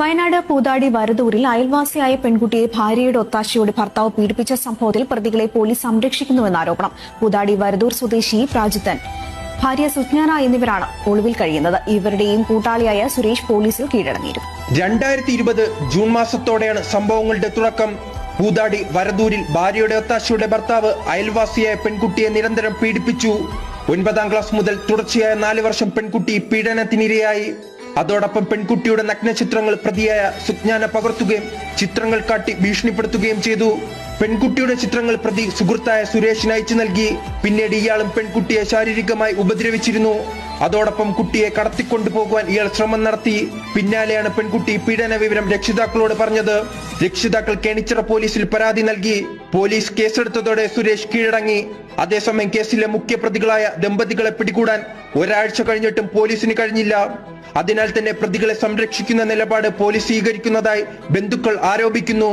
വയനാട് പൂതാടി വരദൂരിൽ അയൽവാസിയായ പെൺകുട്ടിയെ ഭാര്യയുടെ ഒത്താശയോടെ ഭർത്താവ് പീഡിപ്പിച്ച സംഭവത്തിൽ പ്രതികളെ പോലീസ് സംരക്ഷിക്കുന്നുവെന്ന ആരോപണം. പൂതാടി വരദൂർ സ്വദേശി പ്രാജിത്തൻ, ഭാര്യ സുജ്ഞാന എന്നിവരാണ് ഒളിവിൽ കഴിയുന്നത്. ഇവരുടെയും കൂട്ടാളിയായ സുരേഷ് പോലീസിൽ കീഴടങ്ങിയിരുന്നു. 2020 ജൂൺ മാസത്തോടെയാണ് സംഭവങ്ങളുടെ തുടക്കം. പൂതാടി വരദൂരിൽ ഭാര്യയുടെ ഒത്താശയുടെ ഭർത്താവ് അയൽവാസിയായ പെൺകുട്ടിയെ നിരന്തരം പീഡിപ്പിച്ചു. 9ാം ക്ലാസ് മുതൽ തുടർച്ചയായ 4 വർഷം പെൺകുട്ടി പീഡനത്തിനിരയായി. അതോടൊപ്പം പെൺകുട്ടിയുടെ നഗ്നചിത്രങ്ങൾ പ്രതിയായ സുജ്ഞാന പകർത്തുകയും ചിത്രങ്ങൾ കാട്ടി ഭീഷണിപ്പെടുത്തുകയും ചെയ്തു. പെൺകുട്ടിയുടെ ചിത്രങ്ങൾ പ്രതി സുഹൃത്തായ സുരേഷിന് അയച്ചു നൽകി. പിന്നീട് ഇയാളും പെൺകുട്ടിയെ ശാരീരികമായി ഉപദ്രവിച്ചിരുന്നു. അതോടൊപ്പം കുട്ടിയെ കടത്തിക്കൊണ്ടുപോകുവാൻ ഇയാൾ ശ്രമം നടത്തി. പിന്നാലെയാണ് പെൺകുട്ടി പീഡന വിവരം രക്ഷിതാക്കളോട് പറഞ്ഞത്. രക്ഷിതാക്കൾ കേണിച്ചിറ പോലീസിൽ പരാതി നൽകി. പോലീസ് കേസെടുത്തതോടെ സുരേഷ് കീഴടങ്ങി. അതേസമയം കേസിലെ മുഖ്യപ്രതികളായ ദമ്പതികളെ പിടികൂടാൻ ഒരാഴ്ച കഴിഞ്ഞിട്ടും പോലീസിന് കഴിഞ്ഞില്ല. അതിനാൽ തന്നെ പ്രതികളെ സംരക്ഷിക്കുന്ന നിലപാട് പോലീസ് സ്വീകരിക്കുന്നതായി ബന്ധുക്കൾ ആരോപിക്കുന്നു.